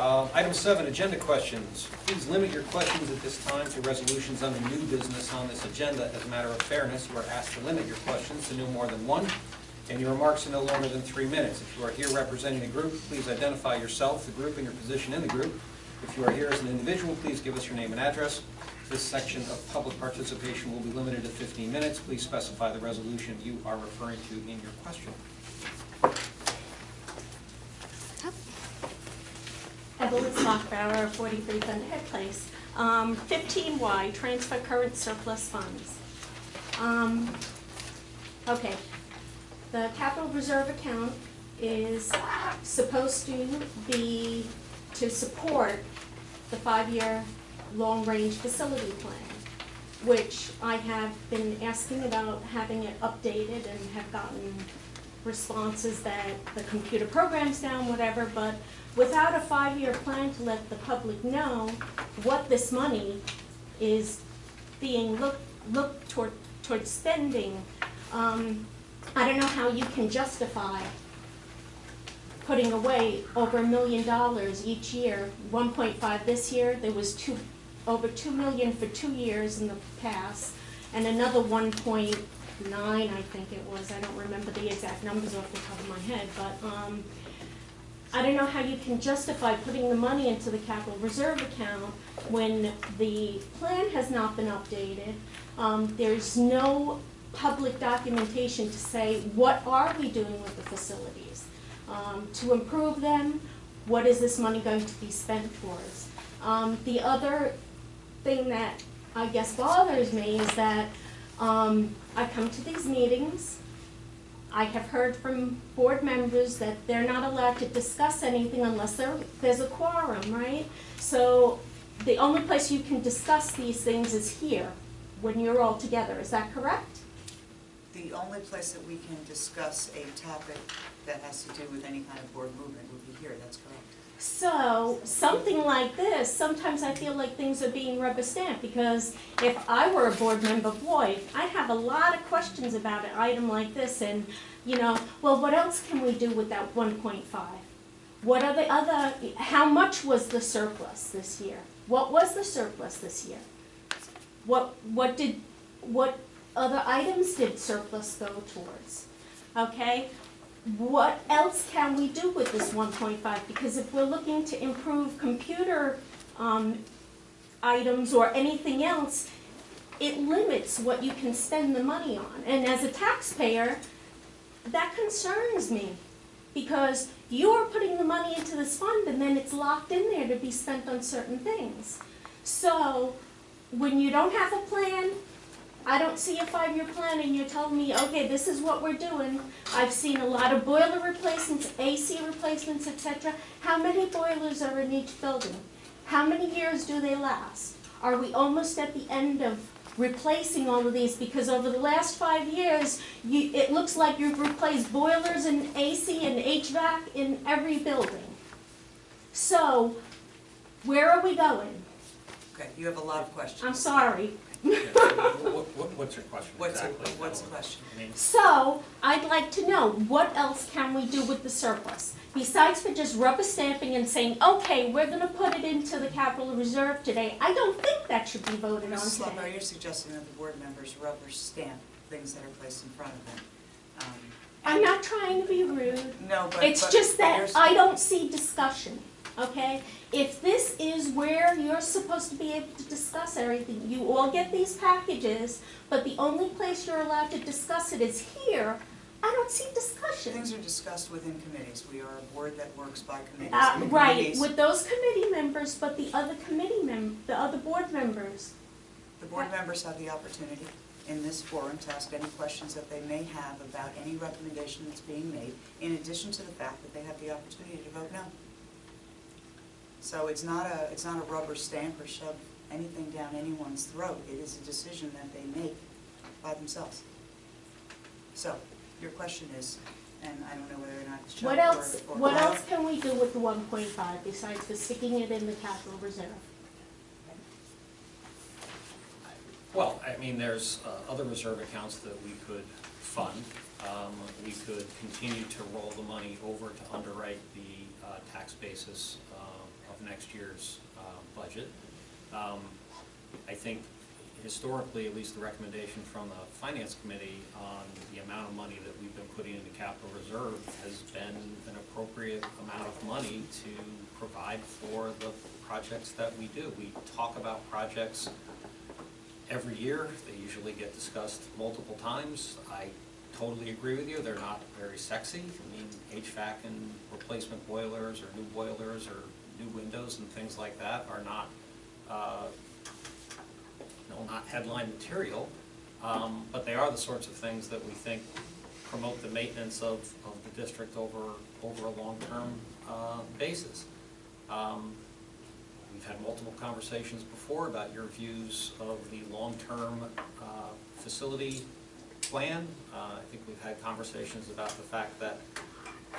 Item 7, agenda questions. Please limit your questions at this time to resolutions under new business on this agenda. As a matter of fairness, you are asked to limit your questions to no more than one, and your remarks are no longer than 3 minutes. If you are here representing a group, please identify yourself, the group, and your position in the group. If you are here as an individual, please give us your name and address. This section of public participation will be limited to 15 minutes. Please specify the resolution you are referring to in your question. Evelyn Stockbauer, 43 Thunderhead Place. 15Y, transfer current surplus funds. Okay, the capital reserve account is supposed to be to support the 5-year long-range facility plan, which I have been asking about having it updated and have gotten responses that the computer program's down, whatever, but without a 5-year plan to let the public know what this money is being looked toward spending, I don't know how you can justify putting away over $1 million each year. 1.5 this year. There was over $2 million for 2 years in the past, and another 1.9, I think it was. I don't remember the exact numbers off the top of my head, but I don't know how you can justify putting the money into the capital reserve account when the plan has not been updated. There's no public documentation to say what are we doing with the facilities to improve them. What is this money going to be spent towards? The other thing that I guess bothers me is that I come to these meetings. I have heard from board members that they're not allowed to discuss anything unless there's a quorum, right? So the only place you can discuss these things is here, when you're all together. Is that correct? The only place that we can discuss a topic that has to do with any kind of board movement would be here. That's correct. So something like this, sometimes I feel like things are being rubber stamped, because if I were a board member, boy, I'd have a lot of questions about an item like this, and you know, well, what else can we do with that 1.5? What are the other, how much was the surplus this year? What was the surplus this year? What other items did surplus go towards? Okay? What else can we do with this 1.5? Because if we're looking to improve computer items or anything else, it limits what you can spend the money on. And as a taxpayer, that concerns me, because you're putting the money into this fund and then it's locked in there to be spent on certain things. So when you don't have a plan, I don't see a 5-year plan, and you're telling me, okay, this is what we're doing. I've seen a lot of boiler replacements, AC replacements, etc. How many boilers are in each building? How many years do they last? Are we almost at the end of replacing all of these? Because over the last 5 years, it looks like you've replaced boilers and AC and HVAC in every building. So, where are we going? Okay, you have a lot of questions. I'm sorry. What's your question exactly? What's the question? So, I'd like to know, what else can we do with the surplus? Besides for just rubber stamping and saying, okay, we're going to put it into the capital reserve today. I don't think that should be voted on Mrs. Slumber, today. you're suggesting that the board members rubber stamp things that are placed in front of them. I'm not trying to be rude. No, but It's just that I don't see discussion, okay? If this is where you're supposed to be able to discuss everything, you all get these packages, but the only place you're allowed to discuss it is here, I don't see discussion. Things are discussed within committees. We are a board that works by committees. Right, with those committee members, but the other the other board members. The board members have the opportunity in this forum to ask any questions that they may have about any recommendation that's being made, in addition to the fact that they have the opportunity to vote no. So it's not a rubber stamp or shove anything down anyone's throat. It is a decision that they make by themselves. So your question is, and I don't know whether or not it's What else can we do with the 1.5 besides for sticking it in the capital reserve? Well, I mean, there's other reserve accounts that we could fund. We could continue to roll the money over to underwrite the tax basis of next year's budget. I think historically, at least the recommendation from the Finance Committee on the amount of money that we've been putting into capital reserve has been an appropriate amount of money to provide for the projects that we do. We talk about projects every year. They usually get discussed multiple times. I totally agree with you. They're not very sexy. I mean, HVAC and replacement boilers or new boilers or new windows and things like that are not not headline material, but they are the sorts of things that we think promote the maintenance of the district over a long-term basis. We've had multiple conversations before about your views of the long-term facility plan. I think we've had conversations about the fact that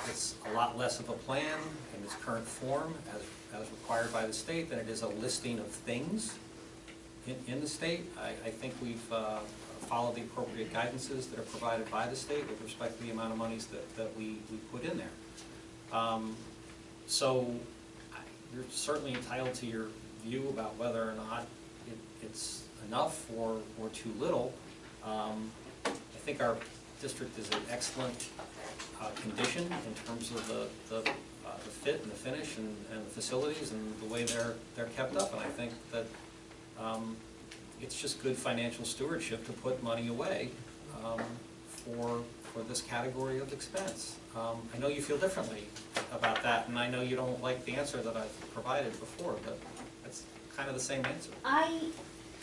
it's a lot less of a plan in its current form as required by the state than it is a listing of things in the state. I think we've followed the appropriate guidances that are provided by the state with respect to the amount of monies that we put in there. So you're certainly entitled to your view about whether or not it's enough or too little. I think our district is in excellent condition in terms of the fit and the finish and the facilities and the way they're kept up, and I think that it's just good financial stewardship to put money away for this category of expense. I know you feel differently about that, and I know you don't like the answer that I've provided before, but that's kind of the same answer. I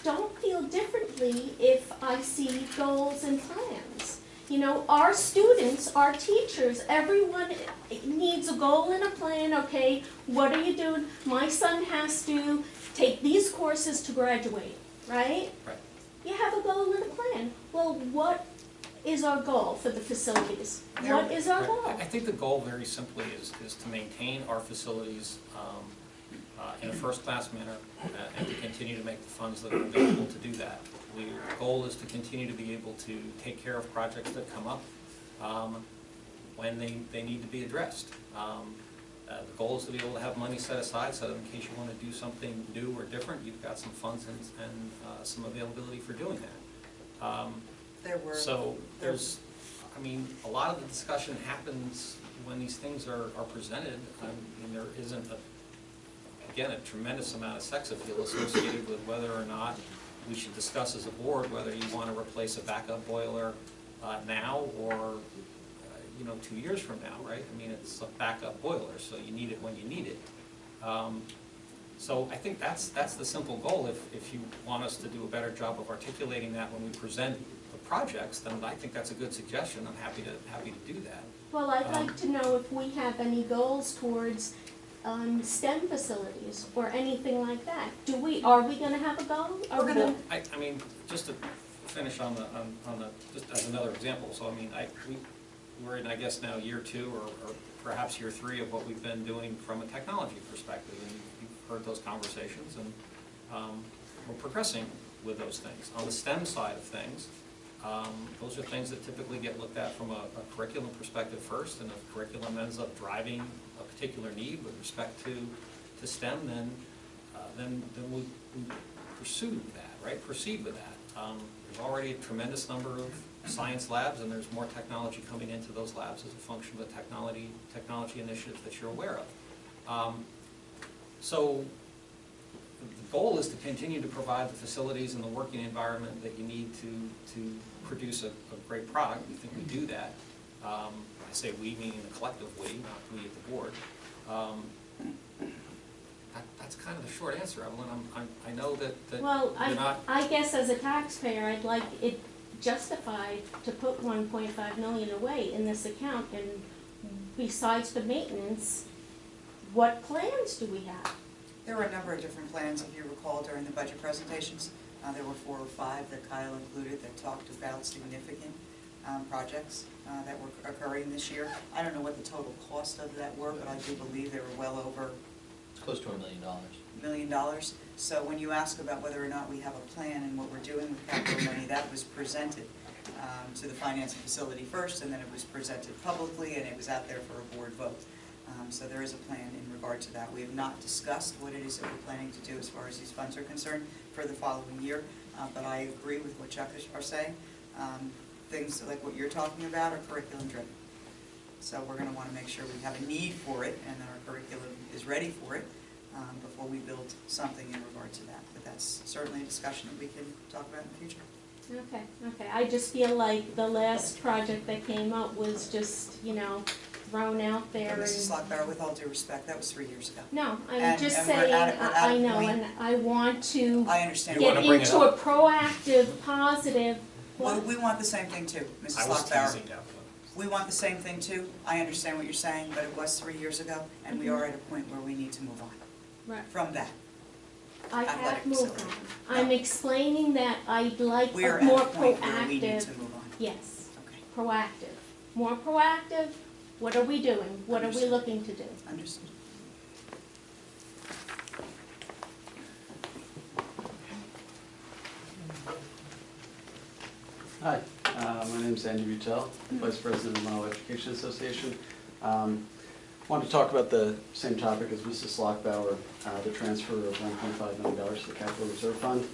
don't feel differently if I see goals and plans. You know, our students, our teachers, everyone needs a goal and a plan. Okay, what are you doing? My son has to take these courses to graduate, right? Right. You have a goal and a plan. Well, what is our goal for the facilities? What is our goal? I think the goal very simply is to maintain our facilities in a first-class manner and to continue to make the funds that are available to do that. The goal is to continue to be able to take care of projects that come up when they need to be addressed. The goal is to be able to have money set aside so that in case you want to do something new or different, you've got some funds and some availability for doing that. There's, I mean, a lot of the discussion happens when these things are presented. I mean, there isn't, again, a tremendous amount of sex appeal associated with whether or not we should discuss as a board whether you want to replace a backup boiler now or 2 years from now, right? I mean, it's a backup boiler, so you need it when you need it. So I think that's the simple goal. If you want us to do a better job of articulating that when we present the projects, then I think that's a good suggestion. I'm happy to do that. Well, I'd like to know if we have any goals towards STEM facilities or anything like that. Are we going to have a goal? I mean, just to finish on the just as another example. So I mean, we're in, I guess, now year 2 or perhaps year 3 of what we've been doing from a technology perspective, and you've heard those conversations, and we're progressing with those things. On the STEM side of things, those are things that typically get looked at from a curriculum perspective first, and if curriculum ends up driving a particular need with respect to STEM, then we pursue that, right? Proceed with that. There's already a tremendous number of science labs, and there's more technology coming into those labs as a function of the technology initiatives that you're aware of. So the goal is to continue to provide the facilities and the working environment that you need to produce a great product. We think we do that. I say we, meaning the collective we, not we at the board. That's kind of the short answer, Evelyn. I know that well, you're not... I guess as a taxpayer, I'd like it justified to put $1.5 million away in this account, and besides the maintenance, what plans do we have? There were a number of different plans, if you recall, during the budget presentations. There were 4 or 5 that Kyle included that talked about significant projects that were occurring this year. I don't know what the total cost of that were, but I do believe they were well over... It's close to $1 million. $1 million. So when you ask about whether or not we have a plan and what we're doing with capital money, that was presented to the finance and facility first, and then it was presented publicly, and it was out there for a board vote. So there is a plan in regard to that. We have not discussed what it is that we're planning to do as far as these funds are concerned for the following year, but I agree with what Chuck are saying. Things like what you're talking about are curriculum driven. So we're going to want to make sure we have a need for it and that our curriculum is ready for it before we build something in regard to that. But that's certainly a discussion that we can talk about in the future. Okay, okay. I just feel like the last project that came up was just, you know, thrown out there. But Mrs. And Lockbauer, with all due respect, that was 3 years ago. no, I'm And- just and we're saying, at a I know, point- and I want to I understand. You get wanna bring it into up? a proactive, positive. Well, we want the same thing too, Mrs. I was Lockbauer. teasing that. We want the same thing too. I understand what you're saying, but it was 3 years ago, and we are at a point where we need to move on Right. from that. I Athletic have moved on. facility. I'm explaining that I'd like We are a at more a point where we need to proactive, move on. yes, Okay, proactive. More proactive, what are we doing? What are we Understood. looking to do? understood. Hi, my name is Andy Butel, Vice President of the Mahwah Education Association. Wanted to talk about the same topic as Mrs. Lockbauer, the transfer of $1.5 million to the Capital Reserve Fund.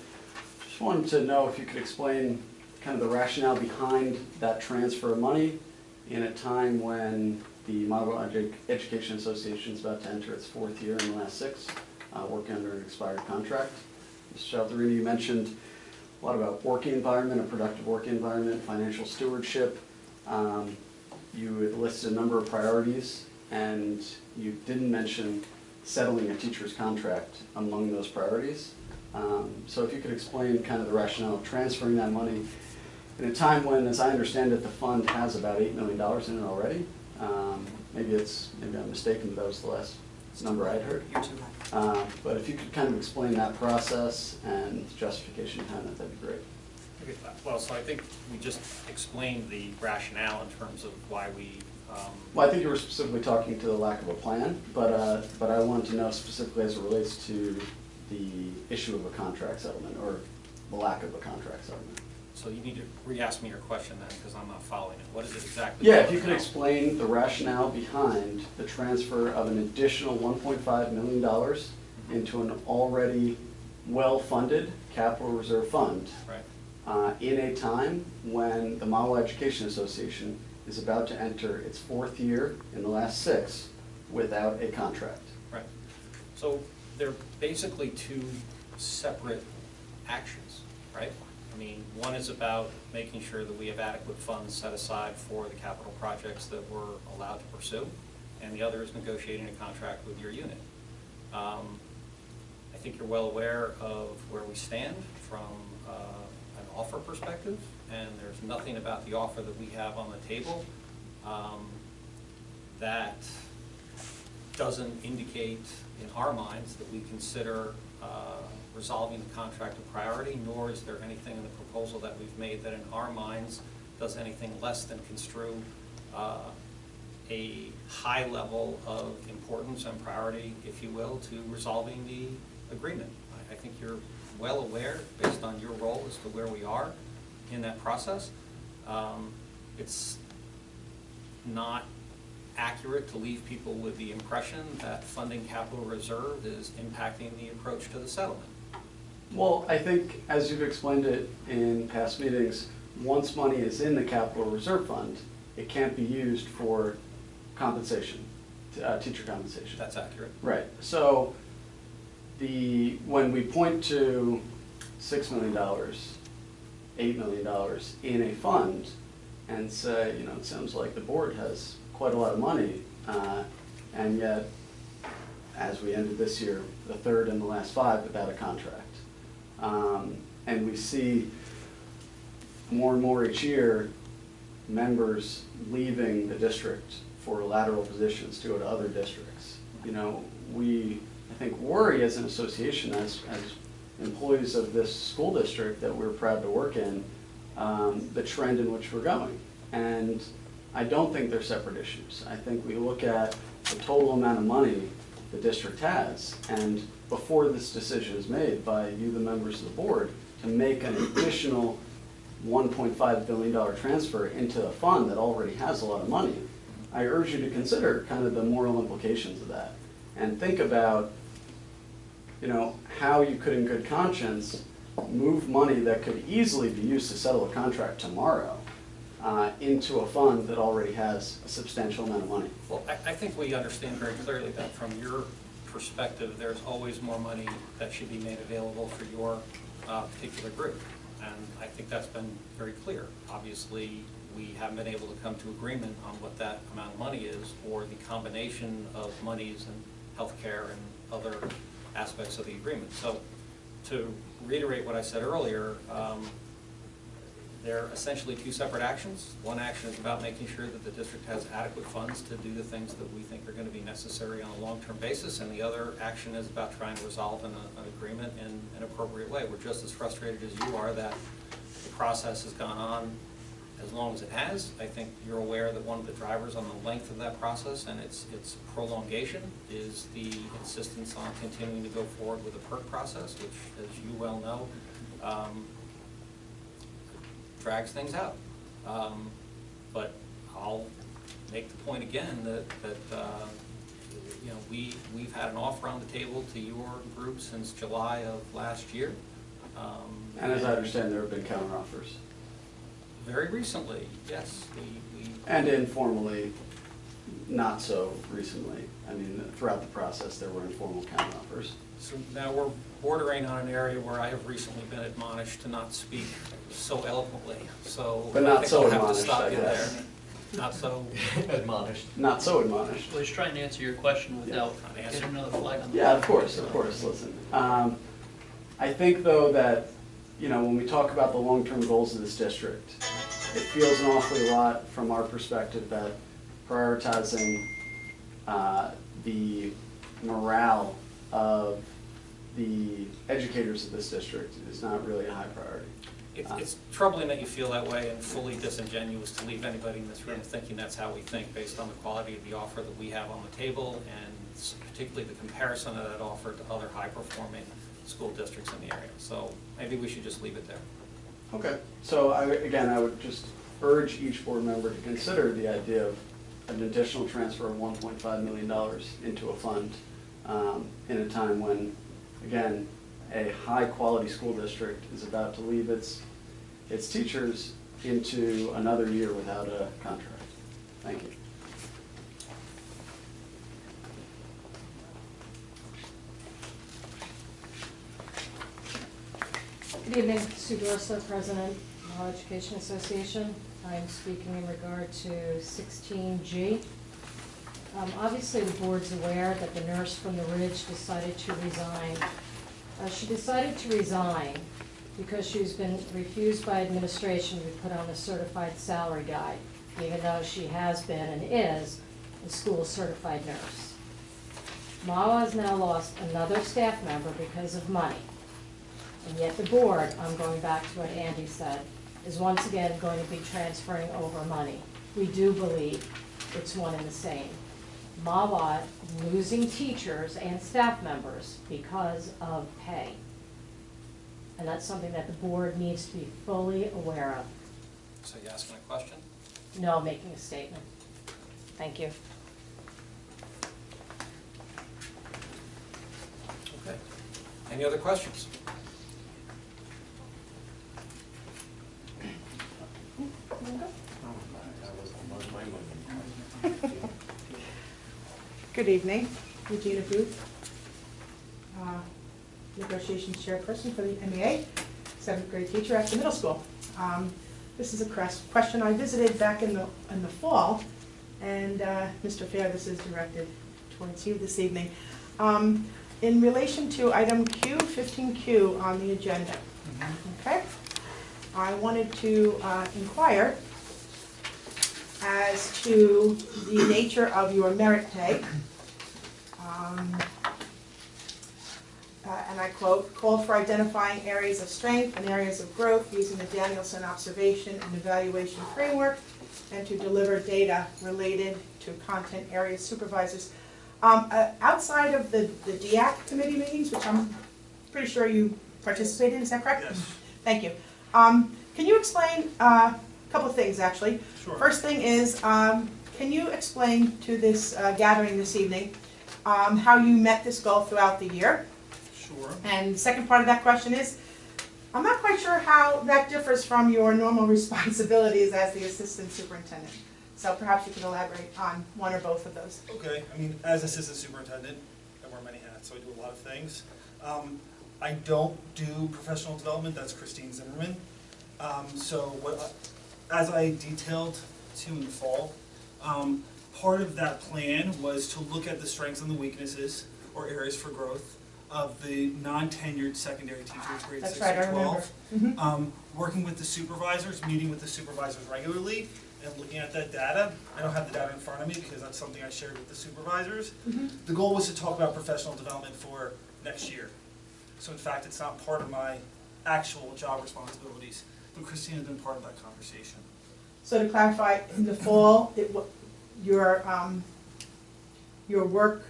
Just wanted to know if you could explain kind of the rationale behind that transfer of money in a time when the Mahwah Education Association is about to enter its 4th year in the last 6, working under an expired contract. Mr. Chalderini, you mentioned a lot about working environment, a productive working environment, financial stewardship. You had listed a number of priorities, and you didn't mention settling a teacher's contract among those priorities. So if you could explain kind of the rationale of transferring that money in a time when, as I understand it, the fund has about $8 million in it already. Maybe I'm mistaken, but that was the last number I'd heard. You're too high. But if you could kind of explain that process and justification behind that, that'd be great. Okay, well, so I think we just explained the rationale in terms of why we, Well, I think you were specifically talking to the lack of a plan, but I wanted to know specifically as it relates to the issue of a contract settlement or the lack of a contract settlement. so you need to re-ask me your question then, because I'm not following it. What is it exactly? Yeah, if you could explain the rationale behind the transfer of an additional $1.5 million into an already well-funded capital reserve fund. Right. In a time when the Mahwah Education Association is about to enter its 4th year in the last 6 without a contract. Right. So they're basically two separate actions, right? I mean, one is about making sure that we have adequate funds set aside for the capital projects that we're allowed to pursue, and the other is negotiating a contract with your unit. I think you're well aware of where we stand from an offer perspective, and there's nothing about the offer that we have on the table that doesn't indicate in our minds that we consider resolving the contract a priority, nor is there anything in the proposal that we've made that in our minds does anything less than construe a high level of importance and priority, if you will, to resolving the agreement. I think you're well aware, based on your role as to where we are in that process. It's not accurate to leave people with the impression that funding capital reserve is impacting the approach to the settlement. Well, I think, as you've explained it in past meetings, once money is in the capital reserve fund, it can't be used for compensation, teacher compensation. That's accurate. Right. So when we point to $6 million, $8 million in a fund and say, you know, it sounds like the board has quite a lot of money, and yet, as we ended this year, the 3rd and the last 5 without a contract. And we see more and more each year members leaving the district for lateral positions to go to other districts. You know, we, I think, worry as an association, as employees of this school district that we're proud to work in, the trend in which we're going. And I don't think they're separate issues. I think we look at the total amount of money the district has, and before this decision is made by you, the members of the board, to make an additional $1.5 billion transfer into a fund that already has a lot of money, I urge you to consider kind of the moral implications of that. and think about, how you could in good conscience move money that could easily be used to settle a contract tomorrow into a fund that already has a substantial amount of money. Well, I think we understand very clearly that from your perspective, there's always more money that should be made available for your particular group. And I think that's been very clear. Obviously, we haven't been able to come to agreement on what that amount of money is, or the combination of monies and healthcare and other aspects of the agreement. So to reiterate what I said earlier, they're essentially two separate actions. One action is about making sure that the district has adequate funds to do the things that we think are going to be necessary on a long-term basis, and the other action is about trying to resolve an agreement in an appropriate way. We're just as frustrated as you are that the process has gone on as long as it has. I think you're aware that one of the drivers on the length of that process and its prolongation is the insistence on continuing to go forward with the PERC process, which, as you well know, drags things out. But I'll make the point again that we've had an offer on the table to your group since July of last year. And as I understand, there have been counteroffers. Very recently, yes. And informally, not so recently. I mean, throughout the process, there were informal counteroffers. So now we're bordering on an area where I have recently been admonished to not speak so eloquently. So But not I think so I'll have to admonished, stop I you guess. there. Not so. Admonished. Not so admonished. I was trying to answer your question without Yeah. getting another flag on the. Yeah, of course, listen. I think though that, when we talk about the long-term goals of this district, it feels an awfully lot from our perspective that prioritizing the morale of the educators of this district is not really a high priority. It's troubling that you feel that way and fully disingenuous to leave anybody in this room thinking that's how we think based on the quality of the offer that we have on the table and particularly the comparison of that offer to other high-performing school districts in the area. So maybe we should just leave it there. Okay, so I would just urge each board member to consider the idea of an additional transfer of $1.5 million into a fund in a time when, again, a high-quality school district is about to leave its teachers into another year without a contract. Thank you. Good evening, Sue Dorsler, President, Mahwah Education Association. I'm speaking in regard to 16G. Obviously, the board's aware that the nurse from the Ridge decided to resign. She decided to resign because she's been refused by administration to be put on the certified salary guide, even though she has been and is a school certified nurse. Mahwah has now lost another staff member because of money. And yet the board, I'm going back to what Andy said, is once again going to be transferring over money. We do believe it's one and the same. Mahwah losing teachers and staff members because of pay. And that's something that the board needs to be fully aware of. So you asking a question? No, making a statement. Thank you. Okay. Any other questions? Good evening, Regina Booth, negotiations chairperson for the MEA, 7th grade teacher at the middle school. This is a question I visited back in the fall, and Mr. Fair, this is directed towards you this evening. In relation to item Q, 15Q on the agenda, okay? I wanted to inquire as to the nature of your merit pay. And I quote, called for identifying areas of strength and areas of growth using the Danielson observation and evaluation framework, and to deliver data related to content area supervisors. Outside of the DEAC committee meetings, which I'm pretty sure you participated in, is that correct? Yes. Thank you. Can you explain a couple of things, actually? Sure. First thing is, can you explain to this gathering this evening how you met this goal throughout the year. Sure. And the second part of that question is, I'm not quite sure how that differs from your normal responsibilities as the assistant superintendent. So perhaps you could elaborate on one or both of those. Okay, I mean, as assistant superintendent, I wear many hats, so I do a lot of things. I don't do professional development, that's Christine Zimmerman. As I detailed to in the fall, part of that plan was to look at the strengths and the weaknesses, or areas for growth, of the non-tenured secondary teachers, grades That's 6 right, I through 12. remember. Working with the supervisors, meeting with the supervisors regularly, and looking at that data. I don't have the data in front of me because that's something I shared with the supervisors. The goal was to talk about professional development for next year. So in fact, it's not part of my actual job responsibilities, but Christine has been part of that conversation. So to clarify, in the fall, your work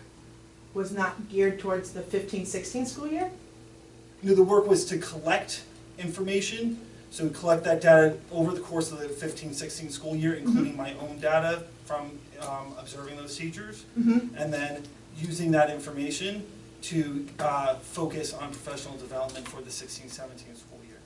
was not geared towards the 15-16 school year? You know, the work was to collect information, so collect that data over the course of the 15-16 school year, including my own data from observing those teachers, and then using that information to focus on professional development for the 16-17 school year.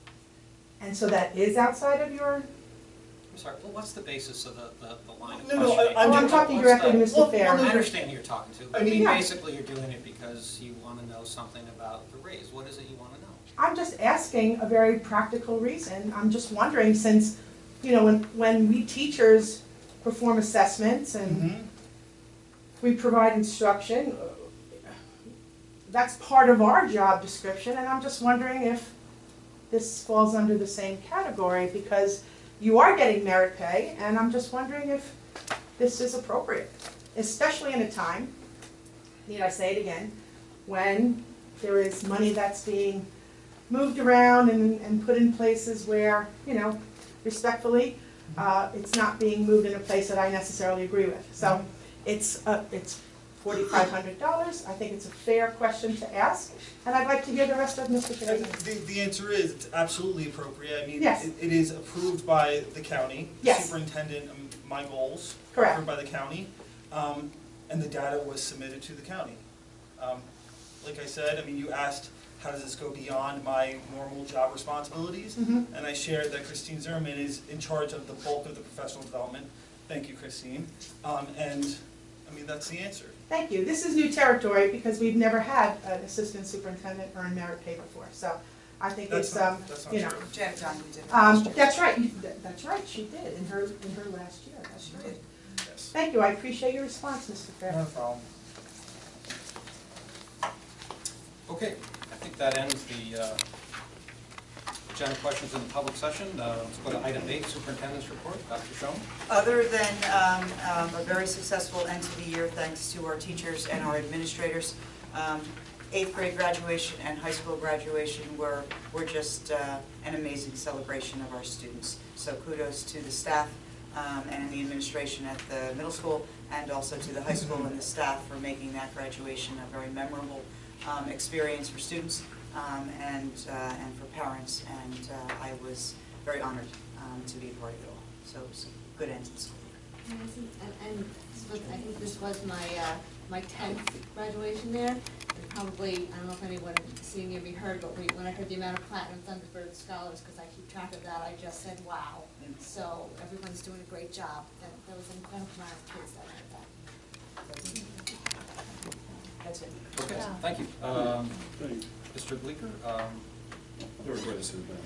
And so that is outside of your, I'm sorry, well, what's the basis of the line of No, no, questioning? I'm talking What's directly to the- Mr. Fair. I understand who you're talking to, but I mean- basically you're doing it because you want to know something about the raise. What is it you want to know? I'm just asking a very practical reason. I'm just wondering, since, you know, when we teachers perform assessments and we provide instruction, that's part of our job description, and I'm just wondering if this falls under the same category, because you are getting merit pay, and I'm just wondering if this is appropriate, especially in a time, need I say it again, when there is money that's being moved around and put in places where, you know, respectfully, it's not being moved in a place that I necessarily agree with. So it's $4,500. I think it's a fair question to ask, and I'd like to hear the rest of Mr. Fair's. The answer is it's absolutely appropriate. I mean, Yes. it is approved by the county. Yes. Superintendent, my goals are Correct. approved by the county, and the data was submitted to the county. Like I said, I mean, you asked, how does this go beyond my normal job responsibilities? And I shared that Christine Zimmerman is in charge of the bulk of the professional development. Thank you, Christine. And, I mean, that's the answer. Thank you. This is new territory because we've never had an assistant superintendent earn merit pay before. So I think That's it's, not, that's not you know. true. Janet Donahue did it last year. That's right. That's right. She did in her last year. That's She right. did. Yes. Thank you. I appreciate your response, Mr. Fair. Not a problem. Okay, I think that ends the agenda questions in the public session. Let's go to item 8, Superintendent's Report. Dr. Schoen. Other than a very successful end to the year, thanks to our teachers and our administrators, 8th grade graduation and high school graduation were just an amazing celebration of our students. So kudos to the staff and the administration at the middle school, and also to the high school and the staff for making that graduation a very memorable experience for students and for parents, and I was very honored to be a part of it all. So it was a good end to the school year. And I think this was my 10th graduation there. And probably, I don't know if anyone seeing it be heard, but when I heard the amount of Platinum Thunderbird scholars, because I keep track of that, I just said, wow. So everyone's doing a great job. And there was an incredible amount of kids that heard that. That's it. Okay, thank you. Mr. Bleeker?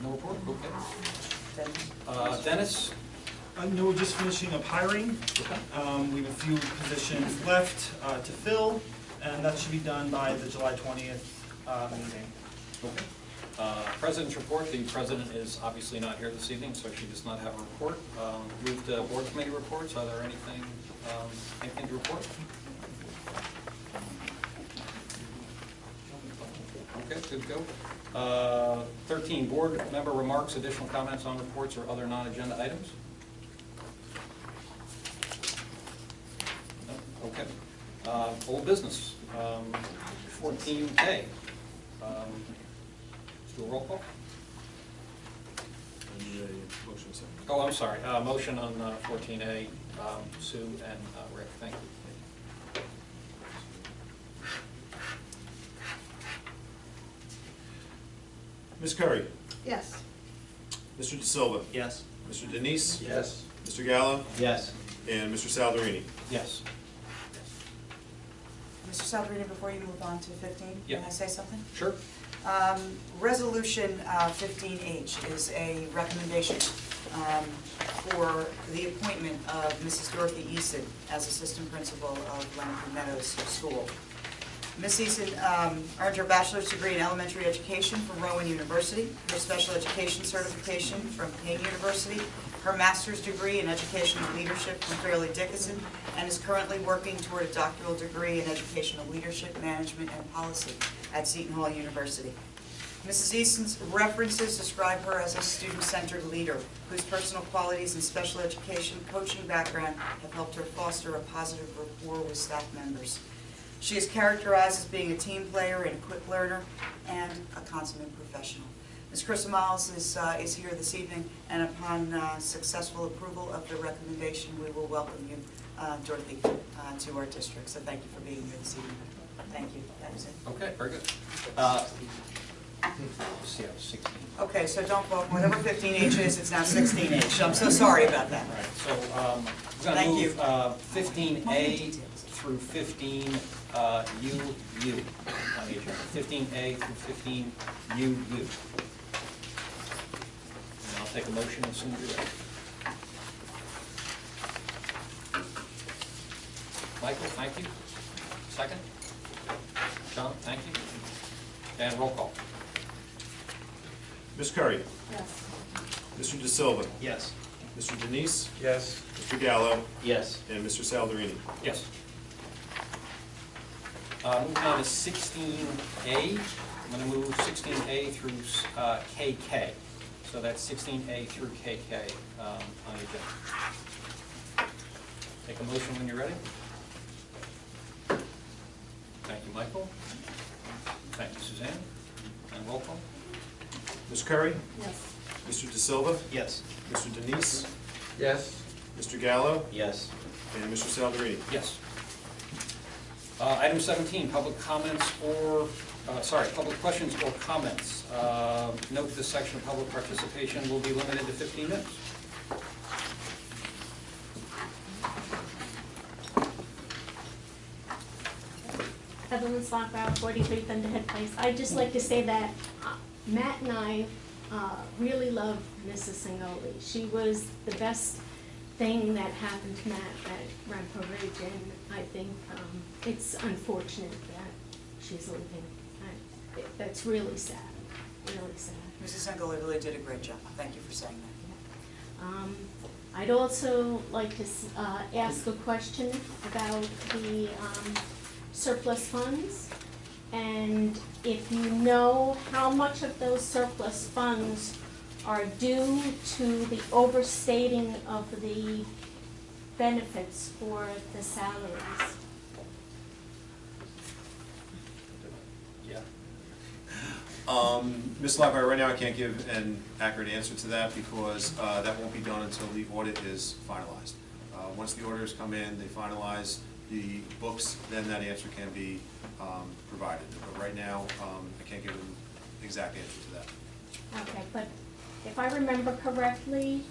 No report? Okay. Dennis? No, we're just finishing up hiring. Okay. We have a few positions left to fill, and that should be done by the July 20th meeting. Okay. President's report. The president is obviously not here this evening, so she does not have a report. Move to board committee reports. Are there anything to report? Okay, good to go. 13, board member remarks, additional comments on reports or other non-agenda items? No? Okay. Old business, 14A. Let's do a roll call. Oh, I'm sorry, motion on 14A, Sue and Rick, thank you. Ms. Curry? Yes. Mr. De Silva? Yes. Mr. Denise? Yes. Mr. Gallo? Yes. And Mr. Salderini? Yes. Mr. Salverini, before you move on to 15, Yeah. can I say something? Sure. Resolution 15H is a recommendation for the appointment of Mrs. Dorothy Eason as Assistant Principal of Leonard Meadows School. Ms. Eason earned her bachelor's degree in elementary education from Rowan University, her special education certification from King University, her master's degree in educational leadership from Fairleigh Dickinson, and is currently working toward a doctoral degree in educational leadership, management, and policy at Seton Hall University. Mrs. Easton's references describe her as a student-centered leader whose personal qualities and special education coaching background have helped her foster a positive rapport with staff members. She is characterized as being a team player and a quick learner and a consummate professional. Ms. Krista Miles is here this evening, and upon successful approval of the recommendation, we will welcome you, Dorothy, to our district. So thank you for being here this evening. Thank you. That is it. Okay, very good. See, I was 16. Okay, so don't vote. Whatever 15H is, it's now 16H. I'm so sorry about that. All right, so we're going Thank to you. move 15A through 15UU on the agenda. 15A through 15UU. And I'll take a motion as soon as you're ready. Michael, thank you. Second? John, thank you. And roll call. Ms. Curry? Yes. Mr. De Silva? Yes. Mr. Denise? Yes. Mr. Gallo? Yes. And Mr. Salderini? Yes. Moving on to 16A. I'm going to move 16A through KK. So that's 16A through KK on the agenda. Take a motion when you're ready. Thank you, Michael. Thank you, Suzanne. And roll call. Ms. Curry? Yes. Mr. De Silva? Yes. Mr. Denise? Yes. Mr. Gallo? Yes. And Mr. Salderini? Yes. Item 17, public comments or, public questions or comments. Note this section of public participation will be limited to 15 minutes. Evelyn Slockout, 43 Thunderhead Place. I'd just like to say that Matt and I really love Mrs. Singoli. She was the best thing that happened to Matt at Rampo Ridge, and I think it's unfortunate that she's leaving. That's really sad, really sad. Mrs. Sengoli really did a great job. Thank you for saying that. I'd also like to ask a question about the surplus funds, and if you know how much of those surplus funds are due to the overstating of the benefits for the salaries. Yeah. Ms. Lockhart, right now I can't give an accurate answer to that because that won't be done until the audit is finalized. Once the auditors come in, they finalize the books, then that answer can be provided. But right now, I can't give an exact answer to that. Okay, but if I remember correctly,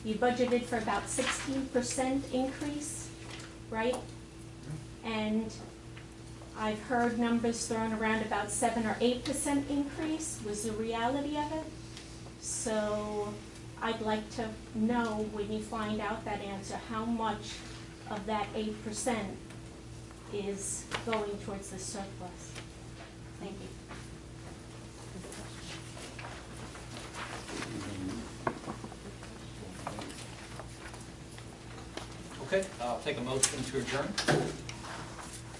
you budgeted for about 16% increase, right? And I've heard numbers thrown around about 7 or 8% increase was the reality of it. So I'd like to know, when you find out that answer, how much of that 8% is going towards the surplus. Thank you. Okay, I'll take a motion to adjourn.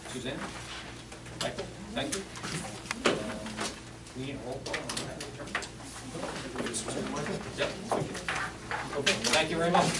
Suzanne? Michael? Thank you. We need a roll call on that adjourn? Yep. Okay, thank you very much.